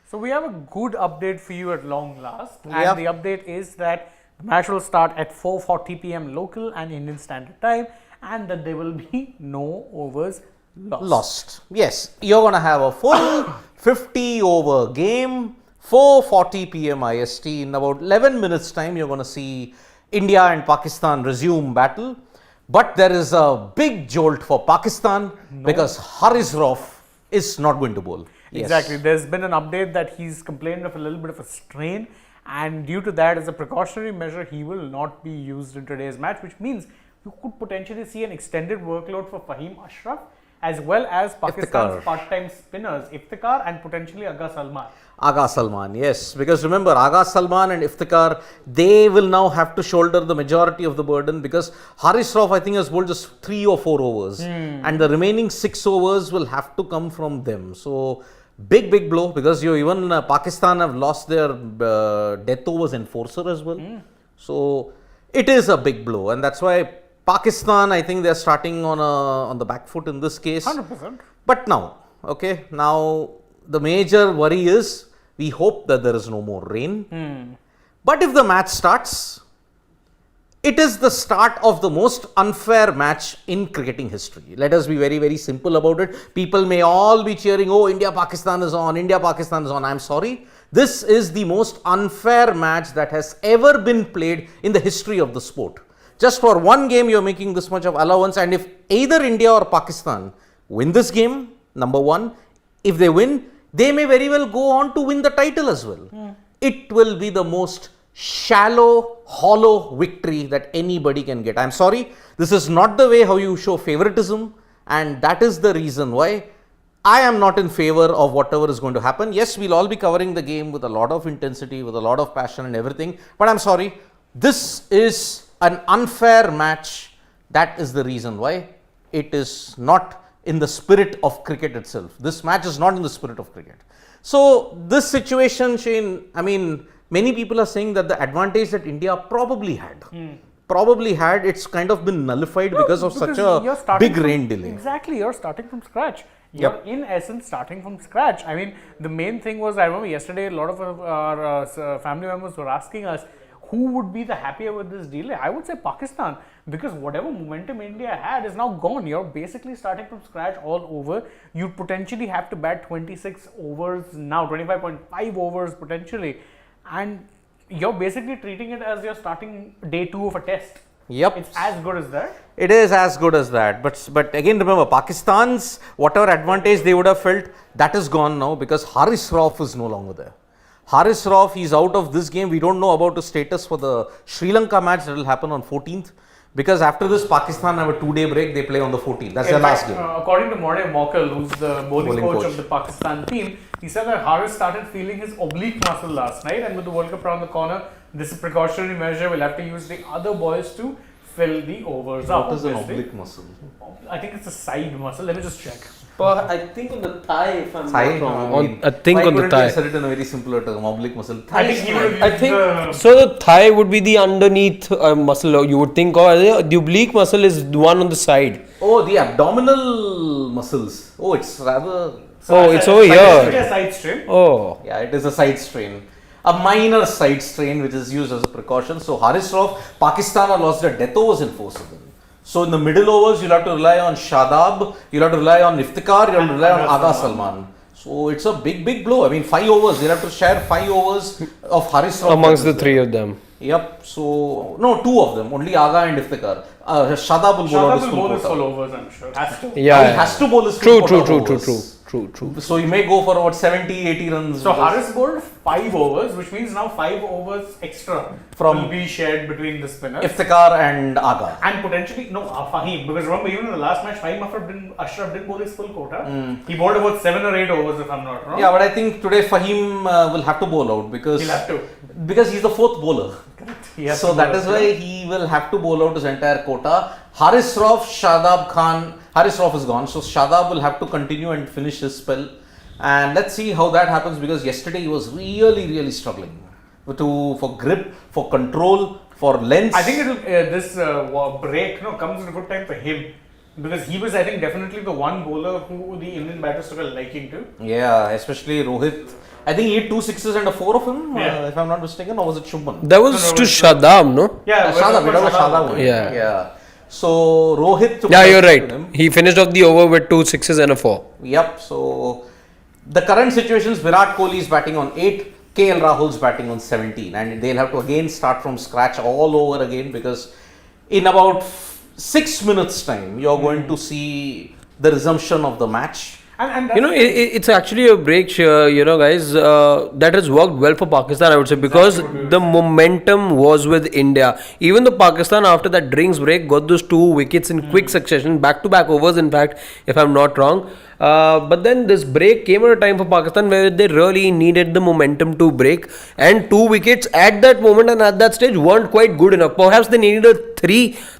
So we have a good update for you at long last, and the update is that the match will start at 4:40 p.m. local and Indian Standard Time, and that there will be no overs lost. Yes, you're going to have a full 50 over game, 4:40 p.m. IST. In about 11 minutes time, you're going to see India and Pakistan resume battle. But there is a big jolt for Pakistan because Haris Rauf is not going to bowl. Exactly. There's been an update that he's complained of a little bit of a strain, and due to that, as a precautionary measure, he will not be used in today's match, which means you could potentially see an extended workload for Fahim Ashraf as well as Pakistan's part-time spinners Iftikhar and potentially Agha Salman. Agha Salman, yes, because remember, Agha Salman and Iftikhar, they will now have to shoulder the majority of the burden because Haris Rauf, I think, has bowled just 3 or 4 overs, and the remaining 6 overs will have to come from them. So big blow, because even Pakistan have lost their death overs enforcer as well. So it is a big blow, and that's why Pakistan, I think they're starting on the back foot in this case. 100%. But now, now the major worry is we hope that there is no more rain. But if the match starts, it is the start of the most unfair match in cricketing history. Let us be very simple about it. People may all be cheering, oh, India-Pakistan is on, India-Pakistan is on. I'm sorry. This is the most unfair match that has ever been played in the history of the sport. Just for one game, you're making this much of allowance, and if either India or Pakistan win this game, number one, if they win, they may very well go on to win the title as well. It will be the most shallow, hollow victory that anybody can get. I'm sorry, this is not the way how you show favoritism, and that is the reason why I am not in favor of whatever is going to happen. Yes, we'll all be covering the game with a lot of intensity, with a lot of passion and everything, but I'm sorry, this is an unfair match. That is the reason why it is not in the spirit of cricket itself. This match is not in the spirit of cricket. So this situation, Shane, I mean, many people are saying that the advantage that India probably had, it's kind of been nullified because of such a big rain delay. Exactly, you're starting from scratch. You're in essence starting from scratch. I mean, the main thing was, I remember yesterday a lot of our family members were asking us, who would be the happier with this delay? I would say Pakistan, because whatever momentum India had is now gone. You're basically starting from scratch all over. You potentially have to bat 26 overs now, 25.5 overs potentially, and you're basically treating it as you're starting day 2 of a test. It's as good as that. It is as good as that. But again, remember, Pakistan's whatever advantage they would have felt, that is gone now because Haris Rauf is no longer there. Haris Rauf, he's out of this game. We don't know about the status for the Sri Lanka match that will happen on 14th. Because after this, Pakistan have a 2-day break. They play on the 14th. That's their last game. According to Maude Mokal, who's the bowling coach of the Pakistan team, he said that Haris started feeling his oblique muscle last night, and with the World Cup around the corner, this is a precautionary measure. We'll have to use the other boys to fill the overs up. What is an oblique muscle? I think it's a side muscle. Let me just check. But I think on the thigh, if I'm not wrong. I think on the thigh. I said it in a very simpler term, oblique muscle. I think so. The thigh would be the underneath muscle. You would think, or the oblique muscle is the one on the side. Oh, the abdominal muscles. Oh, it's rather. It's over here. It's a side strain. Oh, yeah, it is a side strain. A minor side strain which is used as a precaution. So Haris Rauf, Pakistan have lost their death overs in 4-7. So in the middle overs, you'll have to rely on Shadab, you'll have to rely on Iftikhar, you'll have to rely on Agha Salman. So it's a big blow. I mean, 5 overs, you'll have to share 5 overs of Haris Rauf. Amongst the 3 of them. Yep. So, no, 2 of them, only Agha and Iftikhar. Shadab will bowl his full overs, I'm sure. Has to. Yeah. He has to bowl his full True. So you may go for about 70-80 runs. So Haris bowled 5 overs, which means now 5 overs extra will be shared between the spinners. Iftikhar and Agha. And potentially, Fahim. Because remember, even in the last match, Fahim Ashraf didn't bowl his full quota. He bowled about 7 or 8 overs, if I'm not wrong. Yeah, but I think today Fahim will have to bowl out because he'll have to. Because he's the 4th bowler. Correct. So that is why he will have to bowl out his entire quota. Haris Rauf, Shadab Khan. Haris Rauf is gone, so Shadab will have to continue and finish his spell. And let's see how that happens, because yesterday he was really struggling for grip, for control, for length. I think this break comes at a good time for him. Because he was, I think, definitely the one bowler who the Indian batters took a liking to. Yeah, especially Rohit. I think he hit 2 sixes and a 4 of him, Yeah. if I'm not mistaken, or was it Shubman? That was No, to no, Shadam, no? Yeah, Shadab, it was Shadab. Shadab. Yeah. So Rohit took Yeah, a you're liking right. to him. He finished off the over with 2 sixes and a 4. Yep. So the current situations: Virat Kohli is batting on 8, KL Rahul's batting on 17, and they'll have to again start from scratch all over again, because in about 6 minutes' time, you're going to see the resumption of the match. And You know, it's actually a break, guys, that has worked well for Pakistan, I would say, because the momentum was with India. Even though Pakistan, after that drinks break, got those 2 wickets in quick succession, back-to-back overs, in fact, if I'm not wrong. But then this break came at a time for Pakistan where they really needed the momentum to break. And 2 wickets at that moment and at that stage weren't quite good enough. Perhaps they needed a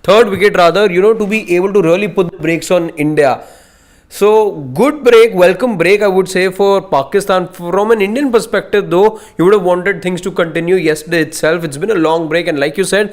third wicket rather, to be able to really put the brakes on India. So, good break, welcome break, I would say, for Pakistan. From an Indian perspective, though, you would have wanted things to continue yesterday itself. It's been a long break, and like you said,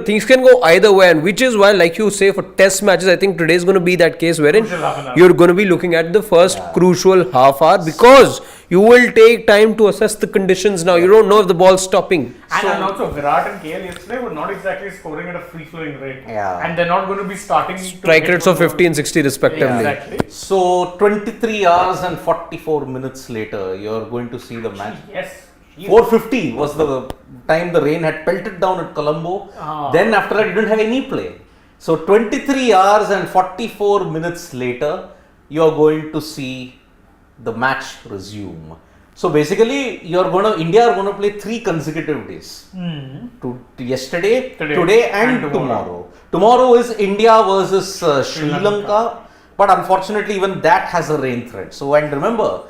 things can go either way, and which is why, like you say, for test matches, I think today is going to be that case wherein Crucial half an hour. you're going to be looking at the first crucial half hour, because you will take time to assess the conditions now. You don't know if the ball's stopping. And also Virat and KL yesterday were not exactly scoring at a free-flowing rate. Yeah. And they're not going to be starting to Strike hit rates of those 50 and 60 respectively. Exactly. So 23 hours and 44 minutes later, you're going to see the match. Yes. 4:50 was the time the rain had pelted down at Colombo. Then after that, you didn't have any play. So 23 hours and 44 minutes later, you're going to see the match resume. So basically, India are going to play 3 consecutive days. Yesterday, today and tomorrow. Tomorrow is India versus Sri Lanka. But unfortunately, even that has a rain threat. So, and remember,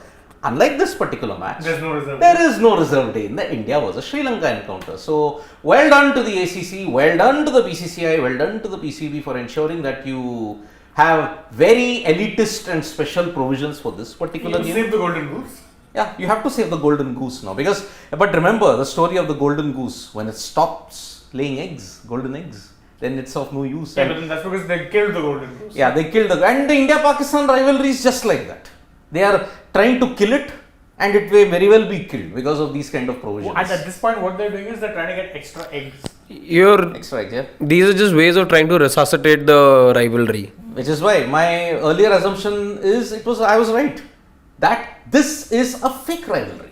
unlike this particular match, There's no reserve. there is no reserve day in the India versus Sri Lanka encounter. So, well done to the ACC, well done to the BCCI, well done to the PCB for ensuring that you have very elitist and special provisions for this particular You game. save the golden goose. Yeah, you have to save the golden goose now, because, but remember the story of the golden goose: when it stops laying eggs, golden eggs, then it's of no use. Yeah, And but then that's because they killed the golden goose. yeah, they killed and the India-Pakistan rivalry is just like that. They are trying to kill it, and it may very well be killed because of these kind of provisions. And at this point, what they're doing is they're trying to get extra eggs. Extra eggs, yeah. These are just ways of trying to resuscitate the rivalry. Which is why my earlier assumption is I was right, that this is a fake rivalry.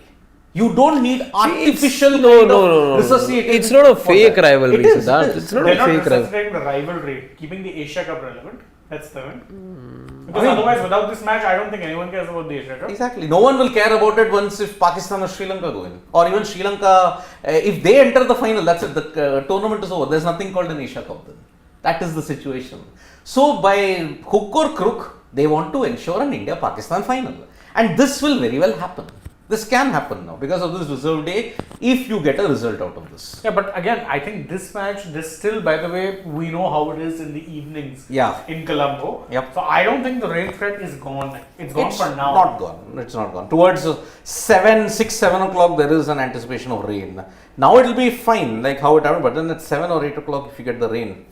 You don't need artificial No. resuscitation. It's not a for fake that. rivalry, It is, Siddharth. it is. It's not They're a not fake rivalry. resuscitating the rivalry, keeping the Asia Cup relevant. That's the win. Because otherwise, without this match, I don't think anyone cares about the Asia Cup. Exactly. No one will care about it once if Pakistan or Sri Lanka go in. Or even Sri Lanka, if they enter the final, that's it. The tournament is over. There's nothing called an Asia Cup then. That is the situation. So by hook or crook, they want to ensure an India-Pakistan final. And this will very well happen. This can happen now because of this reserve day, if you get a result out of this. Yeah, but again, I think this match, this still, by the way, we know how it is in the evenings in Colombo. Yep. So I don't think the rain threat is gone. It's gone for now. Not gone. It's not gone. Towards 7 o'clock, there is an anticipation of rain. Now it will be fine, like how it happened, but then at 7 or 8 o'clock, if you get the rain,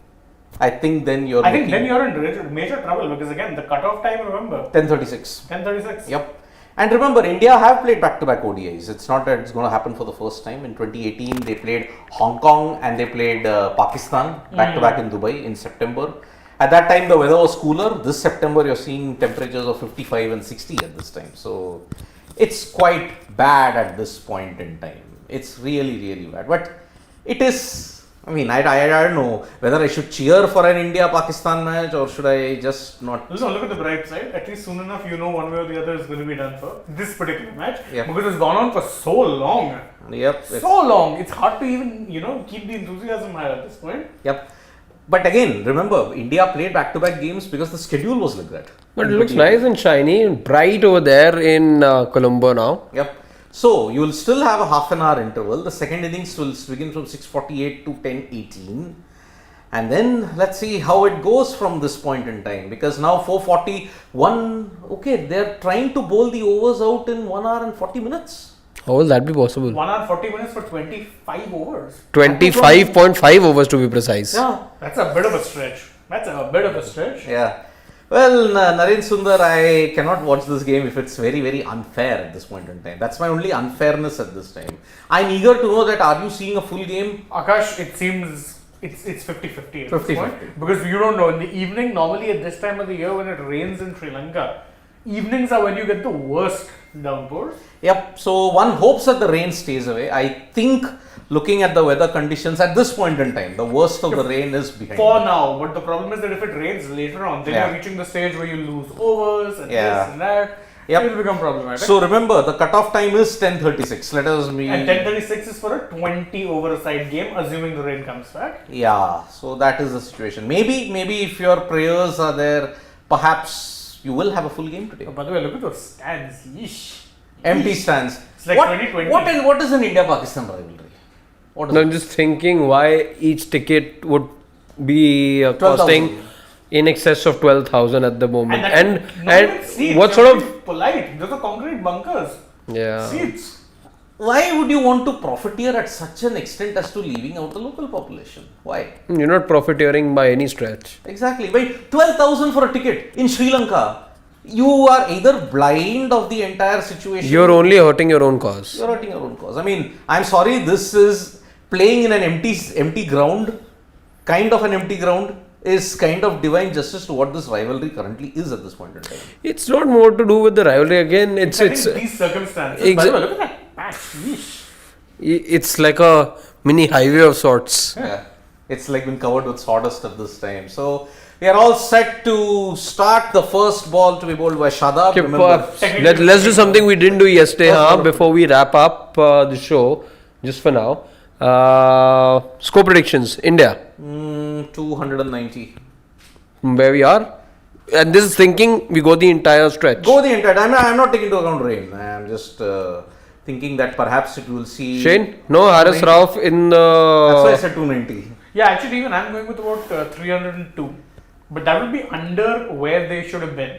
I think then you're I think then you're in major trouble, because again, the cutoff time, remember, 10:36. 10:36. Yep. And remember, India have played back-to-back ODIs. It's not that it's going to happen for the first time. In 2018, they played Hong Kong and they played Pakistan back-to-back in Dubai in September. At that time, the weather was cooler. This September, you're seeing temperatures of 55 and 60 at this time. So, it's quite bad at this point in time. It's really, really bad. But it is... I mean, I don't know whether I should cheer for an India-Pakistan match or should I just not. Listen, look at the bright side. At least soon enough, you know one way or the other is going to be done for this particular match. Yep. Because it's gone on for so long. Yep. So long. It's hard to even, keep the enthusiasm high at this point. Yep. But again, remember, India played back-to-back games because the schedule was like that. But it looks nice and shiny and bright over there in Colombo now. Yep. So, you will still have a half an hour interval. The second innings will begin from 6:48 to 10:18. And then, let's see how it goes from this point in time. Because now 4:41, okay, they're trying to bowl the overs out in 1 hour and 40 minutes. How will that be possible? 1 hour 40 minutes for 25 overs. 25.5 overs to be precise. Yeah. That's a bit of a stretch. That's a bit of a stretch. Yeah. Well, Naren Sundar, I cannot watch this game if it's very, very unfair at this point in time. That's my only unfairness at this time. I'm eager to know that are you seeing a full game? Akash, it seems it's 50-50 at 50-50. this point. Because you don't know, in the evening, normally at this time of the year when it rains in Sri Lanka, evenings are when you get the worst downpours. Yep. So one hopes that the rain stays away. I think looking at the weather conditions at this point in time, the worst of the rain is behind. For now, but the problem is that if it rains later on, then Yeah. you're reaching the stage where you lose overs and Yeah. this and that. Yep. It will become problematic. So remember, the cutoff time is 10:36. Let us be. And 10:36 is for a 20 over a side game, assuming the rain comes back. Yeah. So that is the situation. Maybe if your prayers are there, perhaps you will have a full game today. Oh, by the way, look at those stands. Yeesh. Empty stands. It's like 2020. What is an India-Pakistan rivalry? What is No, it? I'm just thinking why each ticket would be 12,000. costing in excess of 12,000 at the moment. And seats, What you sort have to of. be polite? Those are concrete bunkers. Yeah. Seats. Why would you want to profiteer at such an extent as to leaving out the local population? Why? You're not profiteering by any stretch. Exactly. By 12,000 for a ticket in Sri Lanka, you are either blind of the entire situation. You're only hurting your own cause. You're hurting your own cause. I mean, I'm sorry, this is playing in an empty ground, kind of an empty ground, is kind of divine justice to what this rivalry currently is at this point in time. It's not more to do with the rivalry again. It's I think these circumstances. By the way, look at that patch. Yeesh. it's like a mini highway of sorts. Yeah. It's like been covered with sawdust at this time. So we are all set to start the first ball to be bowled by Shadab. Okay, Remember, let's do something we didn't do yesterday before we wrap up the show, just for now. Score predictions, India, 290. where we are. And this is thinking we go the entire stretch. Go the entire time. I'm not taking into account rain. I'm just thinking that perhaps it will see. Shane? No, Haris Rauf in That's why I the. said 290. Yeah, actually, even I'm going with about 302. But that will be under where they should have been.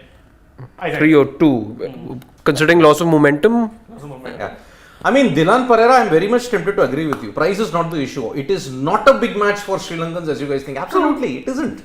I think. 302. Considering loss of momentum, That's the moment. Yeah. I mean, Dilan Pereira, I'm very much tempted to agree with you. Price is not the issue. It is not a big match for Sri Lankans as you guys think. Absolutely, it isn't.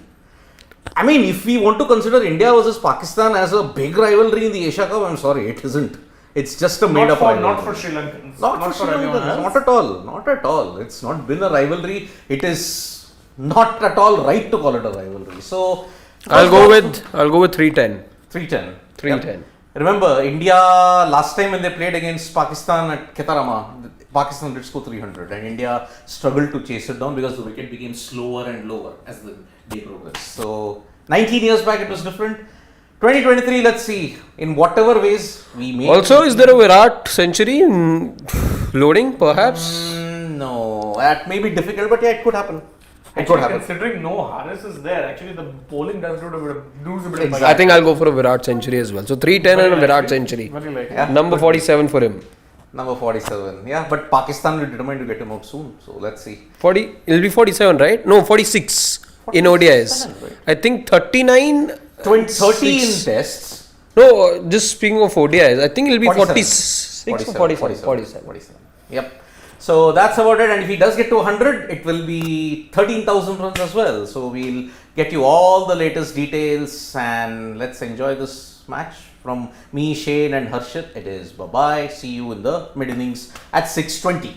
I mean, if we want to consider India versus Pakistan as a big rivalry in the Asia Cup, I'm sorry, it isn't. It's just a made up rivalry. Not for Sri Lankans. Not for Sri everyone Lankans. else. Not at all. Not at all. It's not been a rivalry. It is not at all right to call it a rivalry. So I'll go with 310. 310. 310. Yep. Remember, India last time when they played against Pakistan at Ketarama, Pakistan did score 300 and India struggled to chase it down because the wicket became slower and lower as the day progressed. So 19 years back it was different. 2023, let's see in whatever ways we may. Also, is there a Virat century loading perhaps? No, that may be difficult, but yeah, it could happen. It could happen. Considering no Harris is there, actually the bowling does do a bit of Exactly. I think I'll go for a Virat century as well. So 310 and a Virat century. Very likely. Yeah. Number 47 for him. Number 47. Yeah, but Pakistan will determine to get him out soon. So let's see. 40. It'll be 47, right? No, 46 in ODIs. right? I think 39. 30 in tests. No, just speaking of ODIs, I think it'll be 47. 46 or 47. 47. Yep. So that's about it. And if he does get to 100, it will be 13,000 runs as well. So we'll get you all the latest details and let's enjoy this match. From me, Shane and Harshit, it is bye-bye. See you in the mid innings at 6:20.